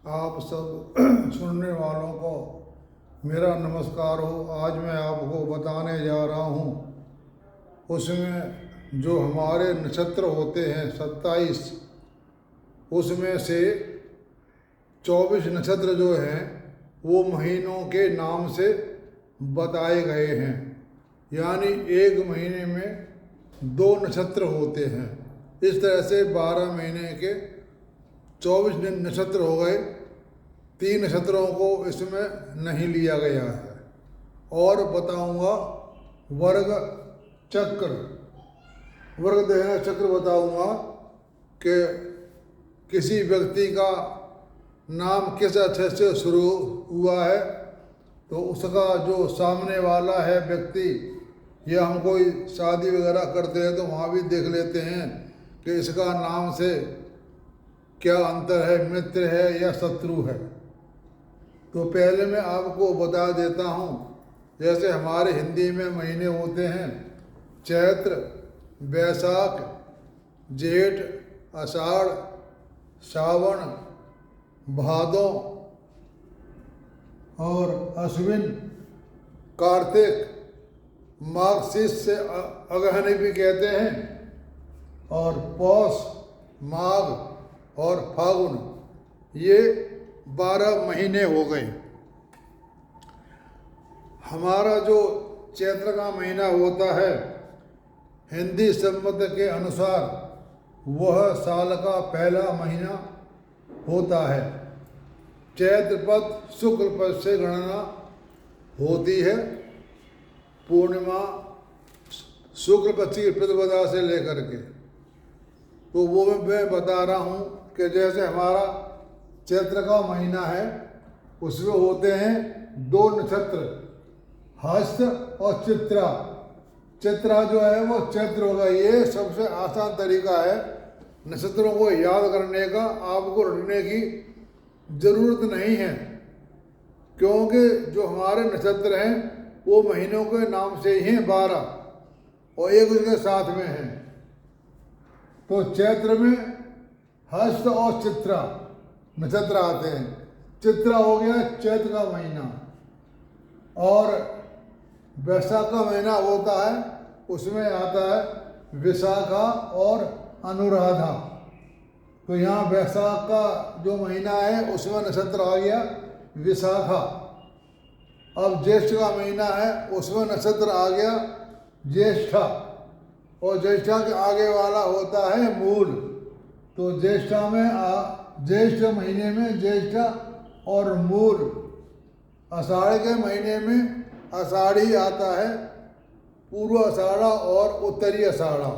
आप सब सुनने वालों को मेरा नमस्कार हो। आज मैं आपको बताने जा रहा हूँ उसमें जो हमारे नक्षत्र होते हैं 27, उसमें से 24 नक्षत्र जो हैं वो महीनों के नाम से बताए गए हैं। यानी एक महीने में 2 नक्षत्र होते हैं। इस तरह से 12 महीने के 24 नक्षत्र हो गए। 3 नक्षत्रों को इसमें नहीं लिया गया है। और बताऊंगा वर्ग चक्र, वर्ग देह चक्र बताऊंगा कि किसी व्यक्ति का नाम किस अक्षर से शुरू हुआ है तो उसका जो सामने वाला है व्यक्ति, या हम कोई शादी वगैरह करते हैं तो वहाँ भी देख लेते हैं कि इसका नाम से क्या अंतर है, मित्र है या शत्रु है। तो पहले मैं आपको बता देता हूँ, जैसे हमारे हिंदी में महीने होते हैं चैत्र, बैसाख, जेठ, आषाढ़, सावन, भादो और अश्विन, कार्तिक, मार्गशीर्ष से अगहनी भी कहते हैं, और पौष, माघ और फागुन, ये 12 महीने हो गए। हमारा जो चैत्र का महीना होता है हिंदी संवत के अनुसार वह साल का पहला महीना होता है। चैत्र पद शुक्ल पद से गणना होती है। पूर्णिमा शुक्ल पक्ष की प्रतिपदा से लेकर के, तो वो मैं बता रहा हूँ कि जैसे हमारा चैत्र का महीना है उसमें होते हैं 2 नक्षत्र, हस्त और चित्रा। चित्रा जो है वो चैत्र होगा। ये सबसे आसान तरीका है नक्षत्रों को याद करने का। आपको रटने की जरूरत नहीं है, क्योंकि जो हमारे नक्षत्र हैं वो महीनों के नाम से ही हैं 12 और एक उसके साथ में है। तो चैत्र में हस्त और चित्रा नक्षत्र आते हैं। चित्रा हो गया चैत्र का महीना, और वैशाख का महीना होता है उसमें आता है विशाखा और अनुराधा। तो यहाँ वैशाख का जो महीना है उसमें नक्षत्र आ गया विशाखा। अब ज्येष्ठ का महीना है उसमें नक्षत्र आ गया ज्येष्ठा, और ज्येष्ठा के आगे वाला होता है मूल। तो ज्येष्ठा में ज्येष्ठ महीने में ज्येष्ठा और मूल। आषाढ़ के महीने में आषाढ़ी आता है, पूर्व आषाढ़ा और उत्तरी आषाढ़ा।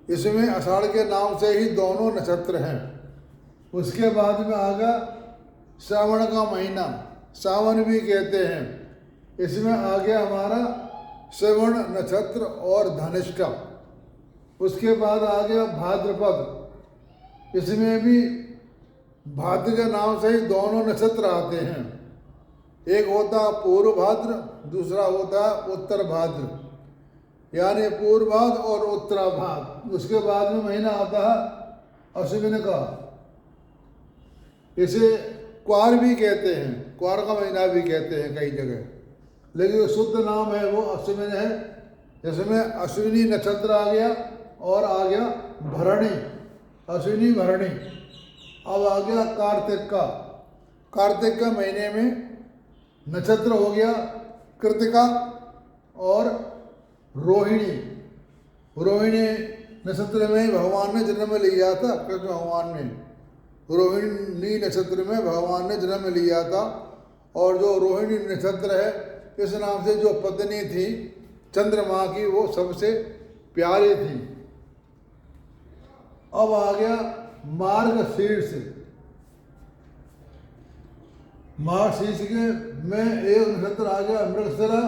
इसमें आषाढ़ के नाम से ही दोनों नक्षत्र हैं। उसके बाद में आ गया श्रावण का महीना, सावन भी कहते हैं। इसमें आ गया हमारा श्रवण नक्षत्र और धनिष्ठा। उसके बाद आ गया भाद्रपद। इसमें भी भाद्र के नाम से ही दोनों नक्षत्र आते हैं। एक होता है पूर्व भाद्र, दूसरा होता है उत्तर भाद्र, यानी पूर्व भाद्र और उत्तराभाद्र। उसके बाद में महीना आता है अश्विन का। इसे क्वार भी कहते हैं, क्वार का महीना भी कहते हैं कई जगह, लेकिन जो शुद्ध नाम है वो अश्विन है। जिसमें अश्विनी नक्षत्र आ गया और आ गया भरणी, अश्विनी भरणी। अब आ गया कार्तिक का। कार्तिक के महीने में नक्षत्र हो गया कृतिका और रोहिणी। रोहिणी नक्षत्र में भगवान ने जन्म लिया था। कृष्ण भगवान ने रोहिणी नक्षत्र में भगवान ने जन्म लिया था। और जो रोहिणी नक्षत्र है इस नाम से जो पत्नी थी चंद्रमा की, वो सबसे प्यारी थी। अब आ गया मार्गशीर्ष। मार्गशीर्ष के में एक नक्षत्र आ गया मृगशिरा।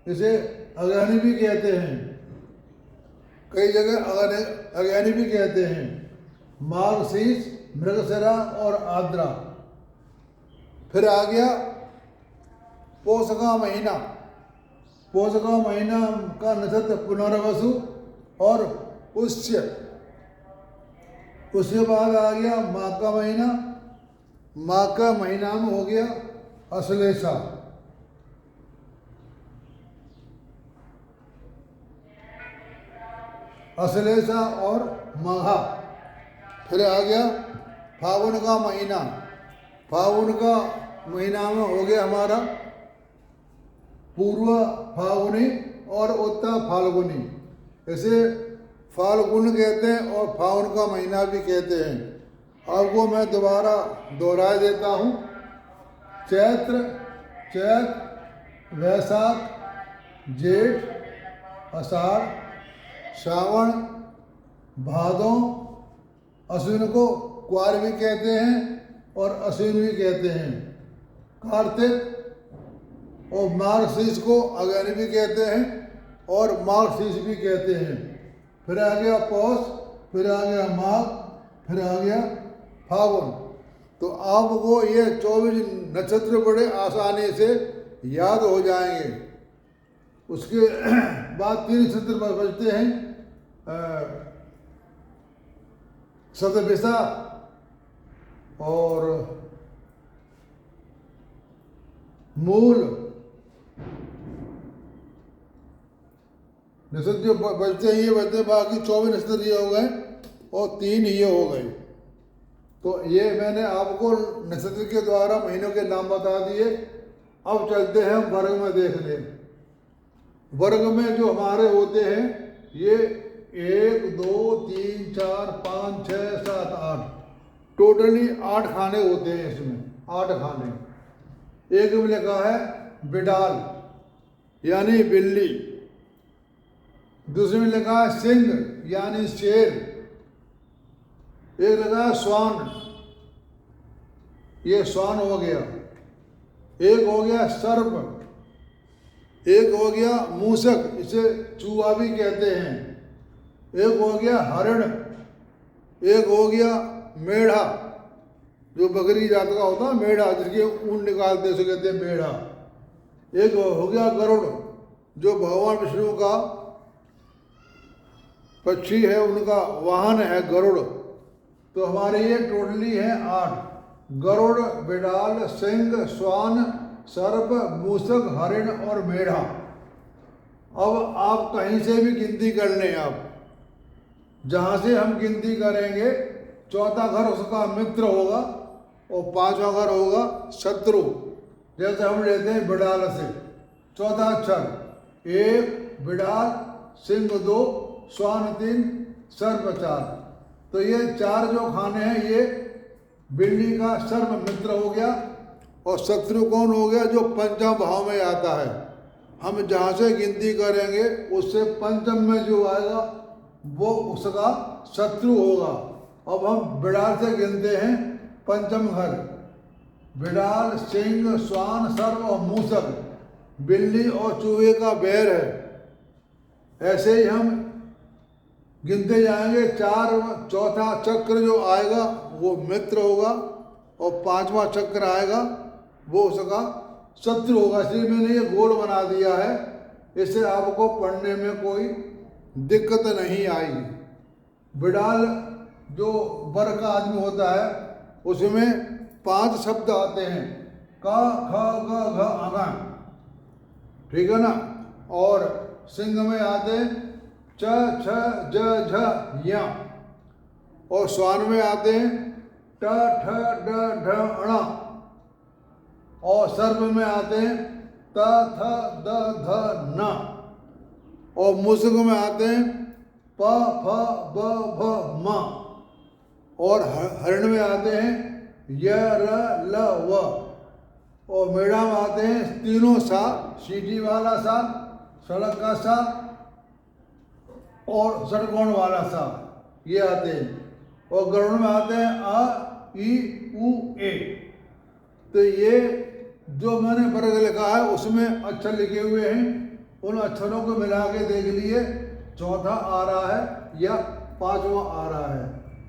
इसे अगहनी भी कहते हैं, कई जगह अगहनी भी कहते हैं। मार्गशीर्ष, मृगशिरा और आद्रा। फिर आ गया पौष का महीना। पौष का महीना का नक्षत्र पुनर्वसु और पुष्य। उसके बाद आ गया माघ का महीना माघ का महीना में हो गया अश्लेषा, अश्लेषा और माघा। फिर आ गया फागुन का महीना, फागुन का महीना में हो गया हमारा पूर्व फाल्गुनी और उत्तर फाल्गुनी। इसे फाल्गुन कहते हैं और फागुन का महीना भी कहते हैं। अब वो मैं दोबारा दोहरा देता हूँ। चैत्र, चैत, वैशाख, जेठ, आषाढ़, श्रावण, भादों, अश्विन को क्वार भी कहते हैं और अश्विन भी कहते हैं, कार्तिक और मार्गशीर्ष को अगहनी भी कहते हैं और मार्गशीर्ष भी कहते हैं। फिर आ गया पौष, फिर आ गया माघ, फिर आ गया फागुन। तो आपको ये 24 नक्षत्र बड़े आसानी से याद हो जाएंगे। उसके बाद 3 नक्षत्र बचते हैं, शतभिषा और मूल। नक्षत्र जो बचते हैं ये बचते, बाकी 24 नक्षत्र ये हो गए और 3 ये हो गए। तो ये मैंने आपको नक्षत्र के द्वारा महीनों के नाम बता दिए। अब चलते हैं वर्ग में देख लें। वर्ग में जो हमारे होते हैं ये 1, 2, 3, 4, 5, 6, 7, 8 टोटली 8 खाने होते हैं। इसमें 8 खाने। एक में लिखा है बिडाल यानी बिल्ली, दूसरे में लिखा है सिंह यानी शेर, एक लिखा है स्वान, ये स्वान हो गया, एक हो गया सर्प, एक हो गया मूसक, इसे चूहा भी कहते हैं, एक हो गया हरण, एक हो गया मेढ़ा, जो बकरी जात का होता है मेढ़ा, जिसके ऊन निकालते उसे कहते हैं मेढ़ा। एक हो गया गरुड़, जो भगवान विष्णु का पक्षी है, उनका वाहन है गरुड़। तो हमारे ये टोटली है 8, गरुड़, बिडाल, सिंह, स्वान, सर्प, मूसक, हरिण और मेढ़ा। अब आप कहीं से भी गिनती कर लें। आप जहाँ से हम गिनती करेंगे, चौथा घर उसका मित्र होगा और 5वां घर होगा शत्रु। जैसे हम लेते हैं बिडाल से, चौथा अक्षर 1 बिडाल, सिंह 2, स्वान 3, सर्प 4। तो ये 4 जो खाने हैं ये बिल्ली का सर्प मित्र हो गया। और शत्रु कौन हो गया? जो पंचम भाव में आता है। हम जहाँ से गिनती करेंगे उससे पंचम में जो आएगा वो उसका शत्रु होगा। अब हम बिडाल से गिनते हैं पंचम घर, बिडाल, सिंह, स्वान, सर्प और मूसक बिल्ली और चूहे का बैर है। ऐसे ही हम गिनते जाएंगे। 4 चक्र जो आएगा वो मित्र होगा और 5वां चक्र आएगा वो उसका शत्रु होगा। इसलिए मैंने ये गोल बना दिया है, इससे आपको पढ़ने में कोई दिक्कत नहीं आएगी। बिडाल जो वर्ग का आदमी होता है उसमें 5 शब्द आते हैं, क, ख, ग, घ, अ, ठीक है ना। और सिंह में आते हैं च, छ, ज, झ, या। और स्वान में आते हैं ट, ठ, ड, ढ, ण। और सर्प में आते हैं त, थ, द, ध, न। और मूसक में आते हैं प, फ, ब, भ, म। और हरिण में आते हैं य, र, ल, व। और मेढ़ा में आते हैं तीनों सा, सीटी वाला सा, सड़क का सा और षटकोण वाला सा, ये आते हैं। और गरुड़ में आते हैं अ, ई, उ, ए। तो ये जो मैंने वर्ग लिखा है उसमें अक्षर लिखे हुए हैं, उन अक्षरों को मिला के देख लिए चौथा आ रहा है या 5वां आ रहा है,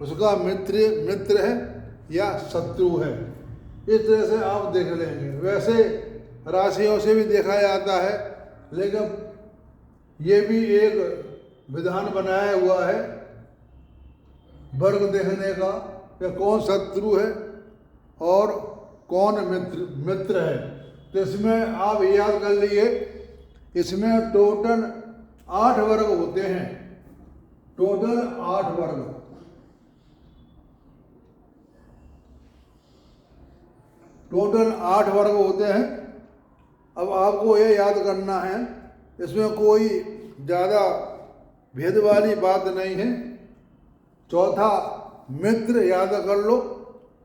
उसका मित्र है या शत्रु है। इस तरह से आप देख लेंगे। वैसे राशियों से भी देखा जाता है, लेकिन ये भी एक विधान बनाया हुआ है वर्ग देखने का कि कौन शत्रु है और कौन मित्र है। तो इसमें आप याद कर लीजिए, इसमें टोटल 8 वर्ग होते हैं, टोटल 8 वर्ग। टोटल 8 वर्ग होते हैं। अब आपको ये याद करना है, इसमें कोई ज़्यादा भेद वाली बात नहीं है। चौथा मित्र याद कर लो,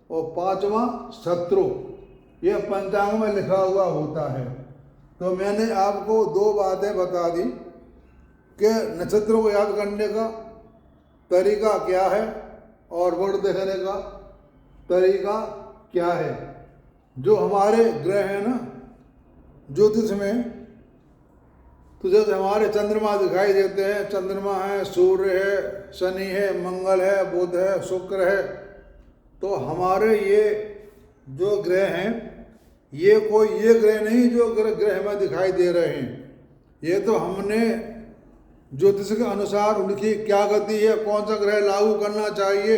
और 5वां शत्रु, ये पंचांग में लिखा हुआ होता है। तो मैंने आपको 2 बातें बता दी कि नक्षत्रों को याद करने का तरीका क्या है और वर्ड देखने का तरीका क्या है। जो हमारे ग्रह हैं ना ज्योतिष में, तो जैसे हमारे चंद्रमा दिखाई देते हैं, चंद्रमा है, सूर्य है, शनि है, मंगल है, बुध है, शुक्र है। तो हमारे ये जो ग्रह हैं, ये कोई ये ग्रह नहीं जो ग्रह में दिखाई दे रहे हैं। ये तो हमने ज्योतिष के अनुसार उनकी क्या गति है, कौन सा ग्रह लागू करना चाहिए,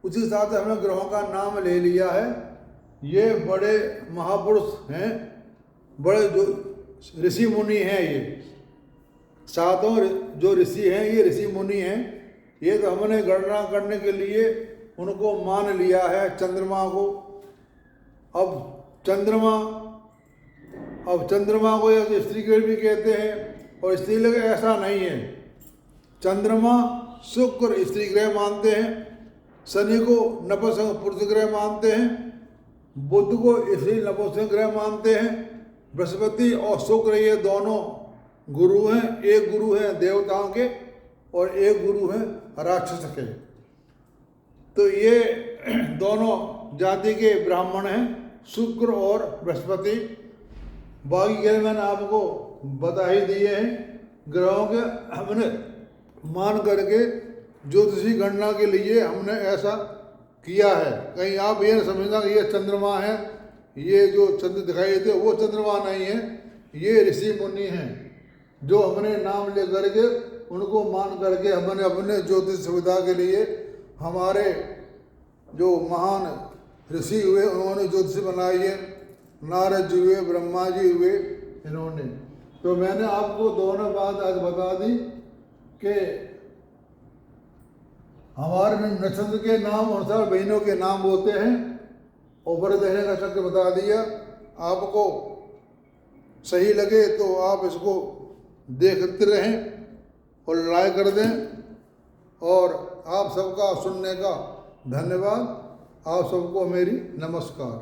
उसी हिसाब से हमने ग्रहों का नाम ले लिया है। ये बड़े महापुरुष हैं, बड़े जो ऋषि मुनि हैं, ये 7 जो ऋषि हैं ये ऋषि मुनि हैं। ये तो हमने गणना करने के लिए उनको मान लिया है, चंद्रमा को। अब चंद्रमा को ये स्त्री ग्रह भी कहते हैं, और स्त्रीलिंग ऐसा नहीं है। चंद्रमा शुक्र स्त्री ग्रह मानते हैं, शनि को नपुंसक पुरुष ग्रह मानते हैं, बुध को स्त्री नपुंसक ग्रह मानते हैं, बृहस्पति और शुक्र ये दोनों गुरु हैं। एक गुरु है देवताओं के और एक गुरु है राक्षस के। तो ये दोनों जाति के ब्राह्मण हैं, शुक्र और बृहस्पति। बाकी ग्रह मैंने आपको बता ही दिए हैं। ग्रहों के हमने मान करके ज्योतिषी गणना के लिए हमने ऐसा किया है। कहीं आप ये न समझना कि ये चंद्रमा है, ये जो चंद्र दिखाई देते वो चंद्रमा नहीं है, ये ऋषि मुनि हैं जो हमने नाम ले करके उनको मान करके हमने अपने ज्योतिष सुविधा के लिए, हमारे जो महान ऋषि हुए उन्होंने ज्योतिष बनाई है, नारद जी हुए, ब्रह्मा जी हुए, इन्होंने। तो मैंने आपको दोनों बात आज बता दी कि हमारे नक्षत्र के नाम अनुसार बहनों के नाम होते हैं, और बड़े देखने का चक्र बता दिया। आपको सही लगे तो आप इसको देखते रहें और लाइक कर दें। और आप सबका सुनने का धन्यवाद। आप सबको मेरी नमस्कार।